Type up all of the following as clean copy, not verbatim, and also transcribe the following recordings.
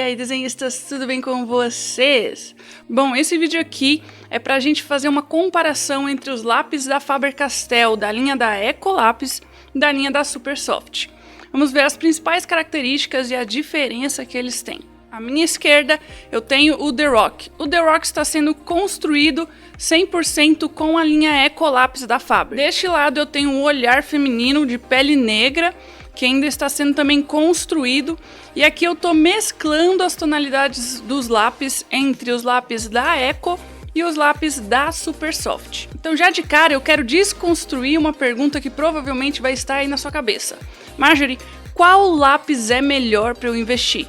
aí, desenhistas, tudo bem com vocês? Bom, esse vídeo aqui é pra gente fazer uma comparação entre os lápis da Faber-Castell, da linha da Ecolápis e da linha da Supersoft. Vamos ver as principais características e a diferença que eles têm. À minha esquerda, eu tenho o The Rock. O The Rock está sendo construído 100% com a linha Ecolápis da Faber. Deste lado, eu tenho um olhar feminino de pele negra, que ainda está sendo também construído. E aqui eu estou mesclando as tonalidades dos lápis entre os lápis da Eco e os lápis da Supersoft. Então já de cara eu quero desconstruir uma pergunta que provavelmente vai estar aí na sua cabeça. Marjorie, qual lápis é melhor para eu investir?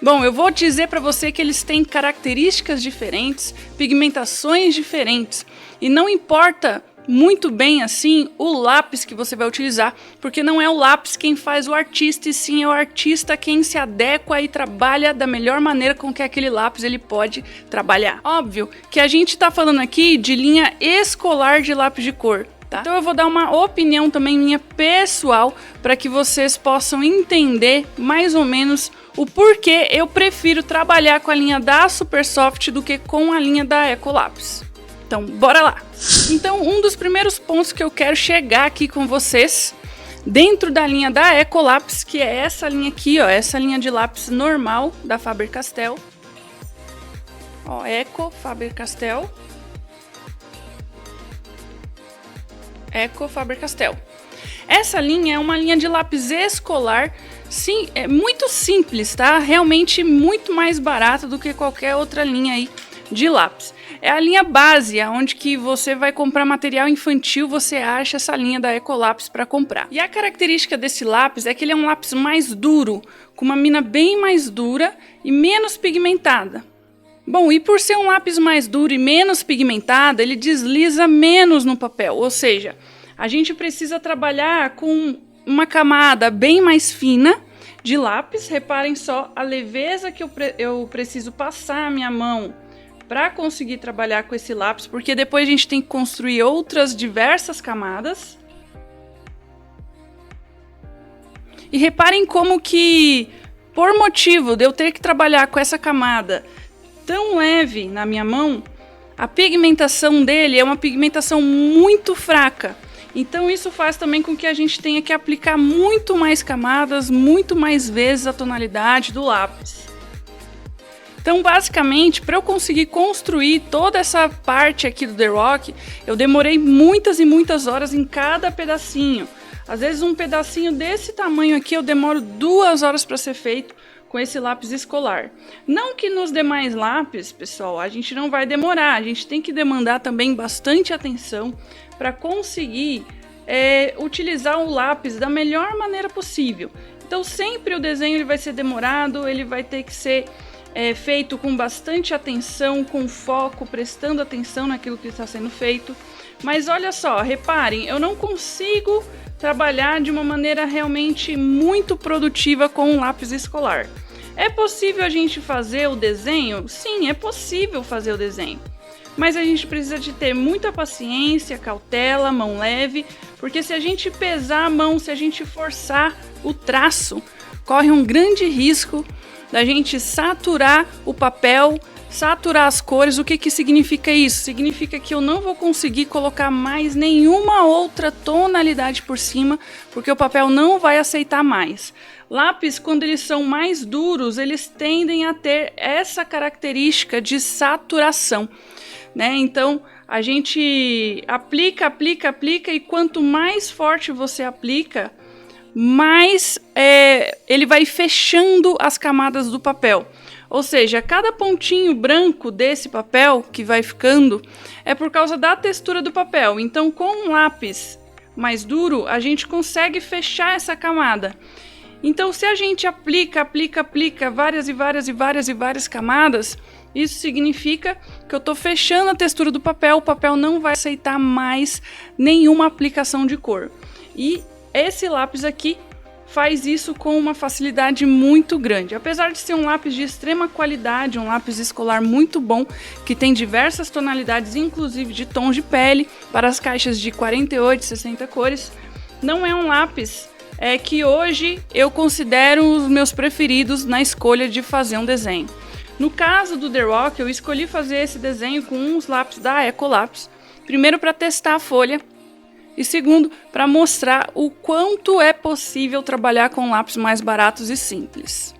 Bom, eu vou dizer para você que eles têm características diferentes, pigmentações diferentes, e não importa muito bem assim o lápis que você vai utilizar, porque não é o lápis quem faz o artista, e sim é o artista quem se adequa e trabalha da melhor maneira com que aquele lápis ele pode trabalhar. Óbvio que a gente está falando aqui de linha escolar de lápis de cor. Tá? Então eu vou dar uma opinião também minha pessoal para que vocês possam entender mais ou menos o porquê eu prefiro trabalhar com a linha da Supersoft do que com a linha da Ecolápis. Então bora lá! Então um dos primeiros pontos que eu quero chegar aqui com vocês dentro da linha da Ecolápis, que é essa linha aqui, ó, essa linha de lápis normal da Faber-Castell. Ó, Eco, Faber-Castell. Eco Faber-Castell. Essa linha é uma linha de lápis escolar, sim, é muito simples, tá? Realmente muito mais barata do que qualquer outra linha aí de lápis. É a linha base, onde que você vai comprar material infantil, você acha essa linha da Ecolápis para comprar. E a característica desse lápis é que ele é um lápis mais duro, com uma mina bem mais dura e menos pigmentada. Bom, e por ser um lápis mais duro e menos pigmentado, ele desliza menos no papel, ou seja, a gente precisa trabalhar com uma camada bem mais fina de lápis. Reparem só a leveza que eu preciso passar a minha mão para conseguir trabalhar com esse lápis, porque depois a gente tem que construir outras diversas camadas. E reparem como que, por motivo de eu ter que trabalhar com essa camada tão leve na minha mão, a pigmentação dele é uma pigmentação muito fraca. Então isso faz também com que a gente tenha que aplicar muito mais camadas, muito mais vezes a tonalidade do lápis. Então basicamente, para eu conseguir construir toda essa parte aqui do The Rock, eu demorei muitas e muitas horas em cada pedacinho. Às vezes um pedacinho desse tamanho aqui eu demoro 2 horas para ser feito com esse lápis escolar. Não que nos demais lápis, pessoal, a gente não vai demorar, a gente tem que demandar também bastante atenção para conseguir utilizar o lápis da melhor maneira possível. Então sempre o desenho ele vai ser demorado, ele vai ter que ser feito com bastante atenção, com foco, prestando atenção naquilo que está sendo feito. Mas olha só, reparem, eu não consigo trabalhar de uma maneira realmente muito produtiva com um lápis escolar. É possível a gente fazer o desenho? Sim, é possível fazer o desenho. Mas a gente precisa de ter muita paciência, cautela, mão leve, porque se a gente pesar a mão, se a gente forçar o traço, corre um grande risco da gente saturar o papel, saturar as cores. O que que significa isso? Significa que eu não vou conseguir colocar mais nenhuma outra tonalidade por cima, porque o papel não vai aceitar mais. Lápis, quando eles são mais duros, eles tendem a ter essa característica de saturação, né? Então a gente aplica, e quanto mais forte você aplica, mais ele vai fechando as camadas do papel. Ou seja, cada pontinho branco desse papel que vai ficando é por causa da textura do papel. Então, com um lápis mais duro, a gente consegue fechar essa camada. Então, se a gente aplica várias camadas, isso significa que eu estou fechando a textura do papel, o papel não vai aceitar mais nenhuma aplicação de cor. E esse lápis aqui faz isso com uma facilidade muito grande. Apesar de ser um lápis de extrema qualidade, um lápis escolar muito bom, que tem diversas tonalidades, inclusive de tons de pele, para as caixas de 48 e 60 cores, não é um lápis que hoje eu considero os meus preferidos na escolha de fazer um desenho. No caso do The Rock, eu escolhi fazer esse desenho com uns lápis da Ecolapse. Primeiro, para testar a folha. E segundo, para mostrar o quanto é possível trabalhar com lápis mais baratos e simples.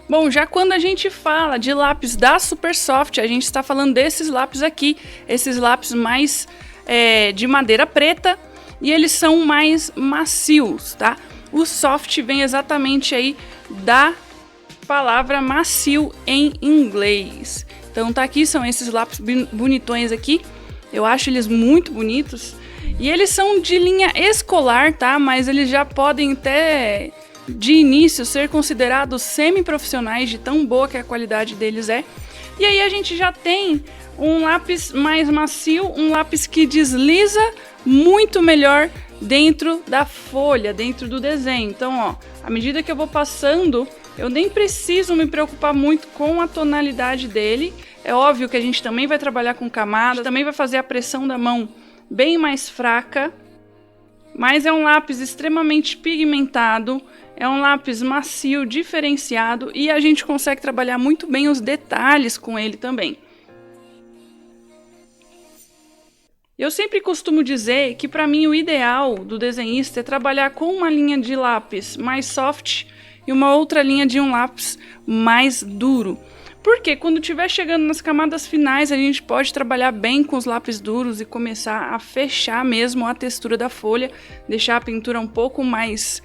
Bom, já quando a gente fala de lápis da Supersoft, a gente está falando desses lápis aqui. Esses lápis mais de madeira preta. E eles são mais macios, tá? O soft vem exatamente aí da palavra macio em inglês. Então tá aqui, são esses lápis bonitões aqui. Eu acho eles muito bonitos. E eles são de linha escolar, tá? Mas eles já podem até, de início, ser considerados semi-profissionais, de tão boa que a qualidade deles é. E aí a gente já tem um lápis mais macio, um lápis que desliza muito melhor dentro da folha, dentro do desenho. Então, ó, à medida que eu vou passando, eu nem preciso me preocupar muito com a tonalidade dele. É óbvio que a gente também vai trabalhar com camada, também vai fazer a pressão da mão bem mais fraca, mas é um lápis extremamente pigmentado, é um lápis macio, diferenciado, e a gente consegue trabalhar muito bem os detalhes com ele também. Eu sempre costumo dizer que para mim o ideal do desenhista é trabalhar com uma linha de lápis mais soft e uma outra linha de um lápis mais duro. Porque quando estiver chegando nas camadas finais, a gente pode trabalhar bem com os lápis duros e começar a fechar mesmo a textura da folha, deixar a pintura um pouco mais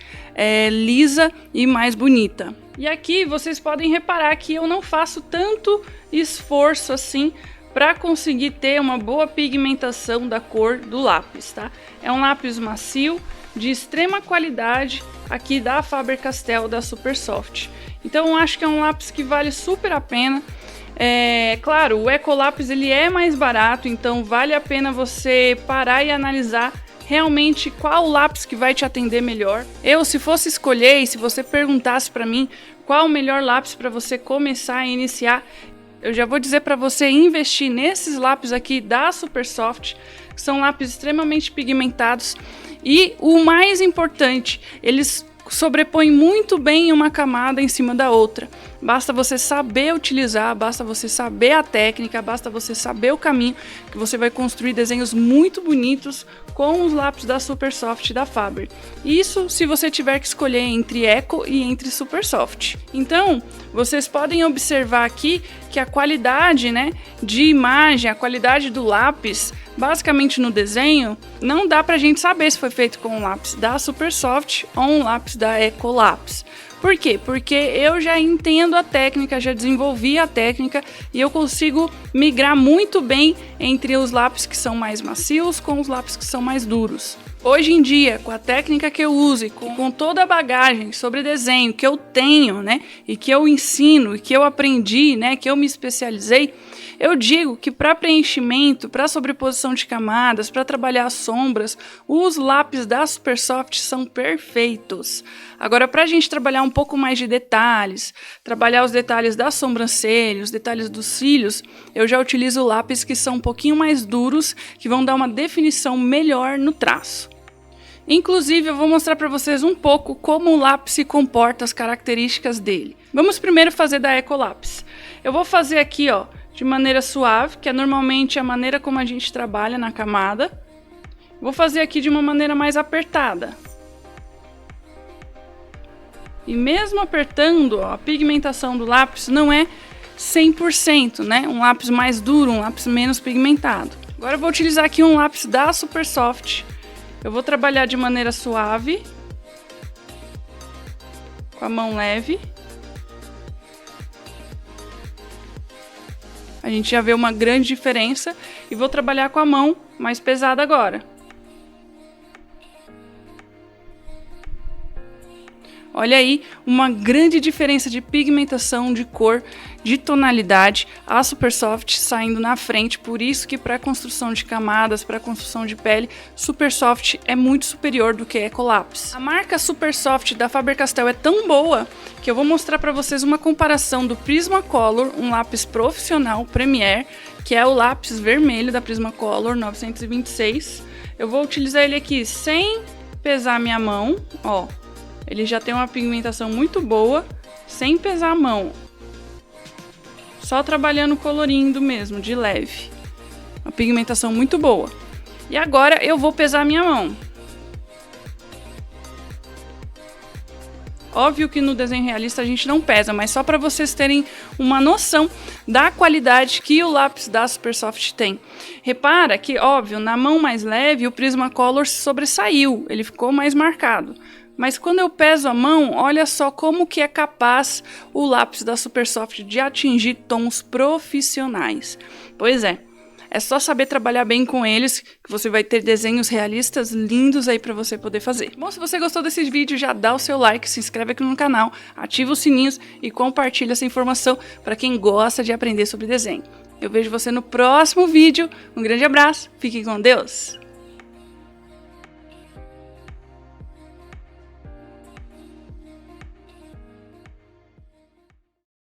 lisa e mais bonita. E aqui vocês podem reparar que eu não faço tanto esforço assim para conseguir ter uma boa pigmentação da cor do lápis, tá? É um lápis macio, de extrema qualidade, aqui da Faber-Castell, da Supersoft. Então eu acho que é um lápis que vale super a pena. Claro, o Ecolapse ele é mais barato, então vale a pena você parar e analisar realmente qual lápis que vai te atender melhor. Eu, se fosse escolher, e se você perguntasse para mim qual o melhor lápis para você começar a iniciar, eu já vou dizer para você investir nesses lápis aqui da Supersoft, que são lápis extremamente pigmentados. E o mais importante, eles sobrepõem muito bem uma camada em cima da outra. Basta você saber utilizar, basta você saber a técnica, basta você saber o caminho, que você vai construir desenhos muito bonitos com os lápis da Supersoft da Faber. Isso se você tiver que escolher entre Eco e entre Supersoft. Então, vocês podem observar aqui que a qualidade, de imagem, a qualidade do lápis, basicamente no desenho, não dá pra gente saber se foi feito com um lápis da Supersoft ou um lápis da Ecolapse. Por quê? Porque eu já entendo a técnica, já desenvolvi a técnica e eu consigo migrar muito bem entre os lápis que são mais macios com os lápis que são mais duros. Hoje em dia, com a técnica que eu uso e com toda a bagagem sobre desenho que eu tenho, e que eu ensino, e que eu aprendi, que eu me especializei, eu digo que para preenchimento, para sobreposição de camadas, para trabalhar as sombras, os lápis da Supersoft são perfeitos. Agora, para a gente trabalhar um pouco mais de detalhes, trabalhar os detalhes da sobrancelha, os detalhes dos cílios, eu já utilizo lápis que são um pouquinho mais duros, que vão dar uma definição melhor no traço. Inclusive, eu vou mostrar para vocês um pouco como o lápis se comporta, as características dele. Vamos primeiro fazer da Ecolapse. Eu vou fazer aqui, de maneira suave, que é normalmente a maneira como a gente trabalha na camada. Vou fazer aqui de uma maneira mais apertada. E mesmo apertando, a pigmentação do lápis não é 100%, Um lápis mais duro, um lápis menos pigmentado. Agora eu vou utilizar aqui um lápis da Supersoft. Eu vou trabalhar de maneira suave, com a mão leve. A gente já vê uma grande diferença e vou trabalhar com a mão mais pesada agora. Olha aí, uma grande diferença de pigmentação, de cor, de tonalidade, a Supersoft saindo na frente, por isso que para construção de camadas, para construção de pele, Supersoft é muito superior do que Ecolapse. A marca Supersoft da Faber-Castell é tão boa que eu vou mostrar para vocês uma comparação do Prismacolor, um lápis profissional Premier, que é o lápis vermelho da Prismacolor 926. Eu vou utilizar ele aqui sem pesar minha mão, Ele já tem uma pigmentação muito boa, sem pesar a mão. Só trabalhando colorindo mesmo, de leve. Uma pigmentação muito boa. E agora eu vou pesar a minha mão. Óbvio que no desenho realista a gente não pesa, mas só para vocês terem uma noção da qualidade que o lápis da Supersoft tem. Repara que, óbvio, na mão mais leve o Prismacolor se sobressaiu, ele ficou mais marcado. Mas quando eu peso a mão, olha só como que é capaz o lápis da Supersoft de atingir tons profissionais. Pois é só saber trabalhar bem com eles, que você vai ter desenhos realistas lindos aí para você poder fazer. Bom, se você gostou desse vídeo, já dá o seu like, se inscreve aqui no canal, ativa os sininhos e compartilha essa informação para quem gosta de aprender sobre desenho. Eu vejo você no próximo vídeo, um grande abraço, fiquem com Deus!